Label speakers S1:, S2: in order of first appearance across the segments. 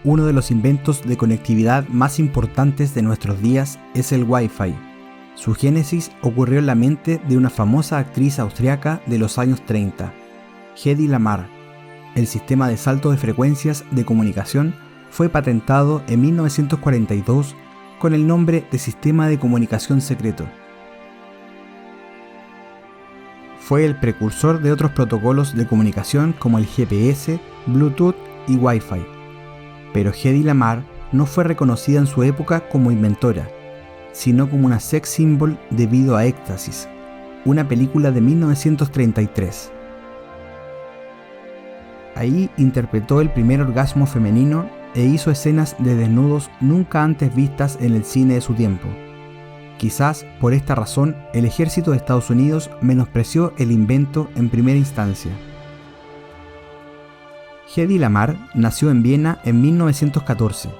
S1: Uno de los inventos de conectividad más importantes de nuestros días es el Wi-Fi. Su génesis ocurrió en la mente de una famosa actriz austriaca de los años 30, Hedy Lamarr. El sistema de salto de frecuencias de comunicación fue patentado en 1942 con el nombre de Sistema de Comunicación Secreto. Fue el precursor de otros protocolos de comunicación como el GPS, Bluetooth y Wi-Fi. Pero Hedy Lamarr no fue reconocida en su época como inventora, sino como una sex symbol debido a Éxtasis, una película de 1933. Ahí interpretó el primer orgasmo femenino e hizo escenas de desnudos nunca antes vistas en el cine de su tiempo. Quizás por esta razón el ejército de Estados Unidos menospreció el invento en primera instancia. Hedy Lamarr nació en Viena en 1914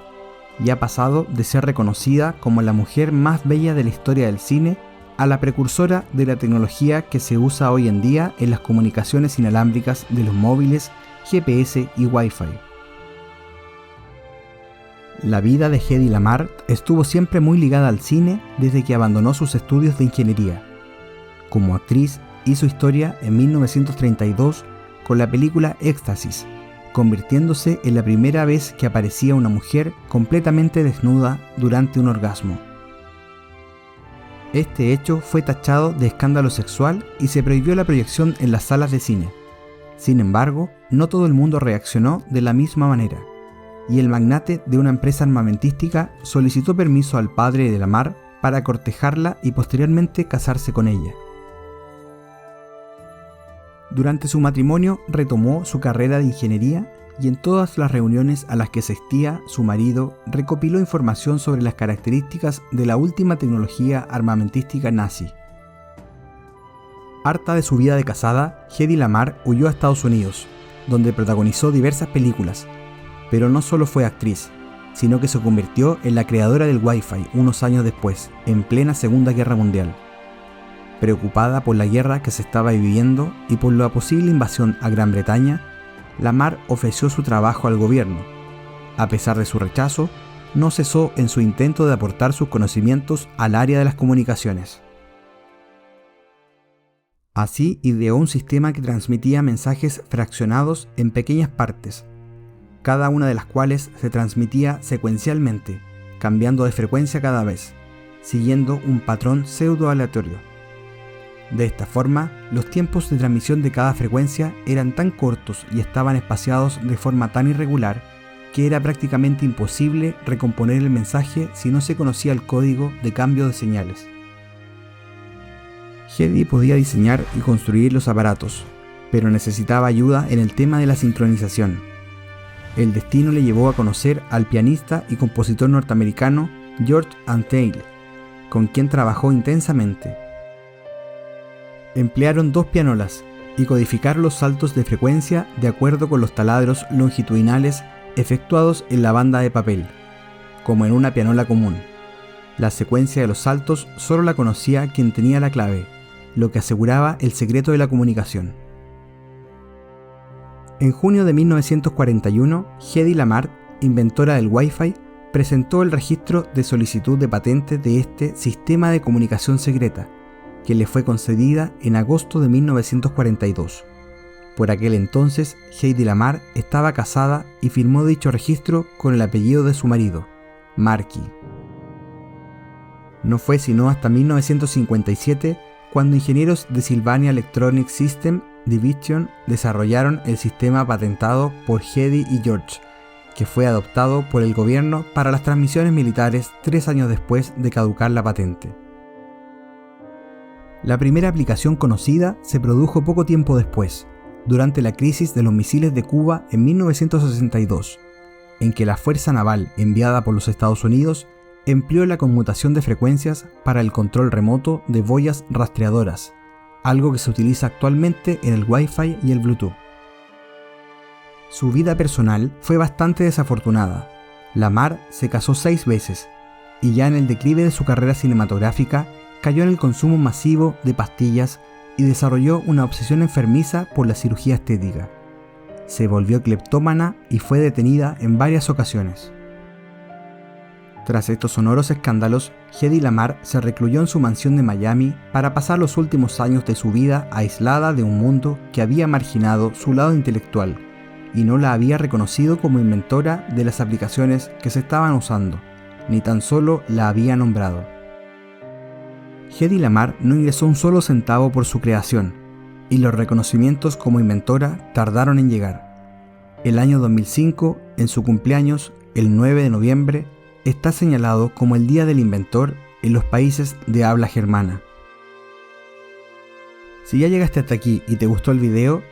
S1: y ha pasado de ser reconocida como la mujer más bella de la historia del cine a la precursora de la tecnología que se usa hoy en día en las comunicaciones inalámbricas de los móviles, GPS y Wi-Fi. La vida de Hedy Lamarr estuvo siempre muy ligada al cine desde que abandonó sus estudios de ingeniería. Como actriz, hizo historia en 1932 con la película Éxtasis, convirtiéndose en la primera vez que aparecía una mujer completamente desnuda durante un orgasmo. Este hecho fue tachado de escándalo sexual y se prohibió la proyección en las salas de cine. Sin embargo, no todo el mundo reaccionó de la misma manera, y el magnate de una empresa armamentística solicitó permiso al padre de Lamarr para cortejarla y posteriormente casarse con ella. Durante su matrimonio retomó su carrera de ingeniería y en todas las reuniones a las que asistía su marido recopiló información sobre las características de la última tecnología armamentística nazi. Harta de su vida de casada, Hedy Lamarr huyó a Estados Unidos, donde protagonizó diversas películas, pero no solo fue actriz, sino que se convirtió en la creadora del Wi-Fi unos años después, en plena Segunda Guerra Mundial. Preocupada por la guerra que se estaba viviendo y por la posible invasión a Gran Bretaña, Lamarr ofreció su trabajo al gobierno. A pesar de su rechazo, no cesó en su intento de aportar sus conocimientos al área de las comunicaciones. Así ideó un sistema que transmitía mensajes fraccionados en pequeñas partes, cada una de las cuales se transmitía secuencialmente, cambiando de frecuencia cada vez, siguiendo un patrón pseudo-aleatorio. De esta forma, los tiempos de transmisión de cada frecuencia eran tan cortos y estaban espaciados de forma tan irregular que era prácticamente imposible recomponer el mensaje si no se conocía el código de cambio de señales. Hedy podía diseñar y construir los aparatos, pero necesitaba ayuda en el tema de la sincronización. El destino le llevó a conocer al pianista y compositor norteamericano George Antheil, con quien trabajó intensamente. Emplearon 2 pianolas y codificaron los saltos de frecuencia de acuerdo con los taladros longitudinales efectuados en la banda de papel, como en una pianola común. La secuencia de los saltos solo la conocía quien tenía la clave, lo que aseguraba el secreto de la comunicación. En junio de 1941, Hedy Lamarr, inventora del Wi-Fi, presentó el registro de solicitud de patente de este sistema de comunicación secreta, que le fue concedida en agosto de 1942. Por aquel entonces, Hedy Lamarr estaba casada y firmó dicho registro con el apellido de su marido, Markey. No fue sino hasta 1957 cuando ingenieros de Sylvania Electronic System Division desarrollaron el sistema patentado por Hedy y George, que fue adoptado por el gobierno para las transmisiones militares 3 años después de caducar la patente. La primera aplicación conocida se produjo poco tiempo después, durante la crisis de los misiles de Cuba en 1962, en que la Fuerza Naval enviada por los Estados Unidos empleó la conmutación de frecuencias para el control remoto de boyas rastreadoras, algo que se utiliza actualmente en el Wi-Fi y el Bluetooth. Su vida personal fue bastante desafortunada. Lamarr se casó 6 veces y ya en el declive de su carrera cinematográfica cayó en el consumo masivo de pastillas y desarrolló una obsesión enfermiza por la cirugía estética. se volvió cleptómana y fue detenida en varias ocasiones. Tras estos sonoros escándalos, Hedy Lamarr se recluyó en su mansión de Miami para pasar los últimos años de su vida aislada de un mundo que había marginado su lado intelectual y no la había reconocido como inventora de las aplicaciones que se estaban usando, ni tan solo la había nombrado. Hedy Lamarr no ingresó un solo centavo por su creación, y los reconocimientos como inventora tardaron en llegar. El año 2005, en su cumpleaños, el 9 de noviembre, está señalado como el Día del Inventor en los países de habla germana. Si ya llegaste hasta aquí y te gustó el video,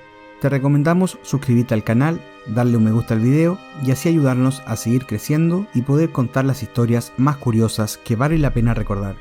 S1: te recomendamos suscribirte al canal, darle un me gusta al video y así ayudarnos a seguir creciendo y poder contar las historias más curiosas que vale la pena recordar.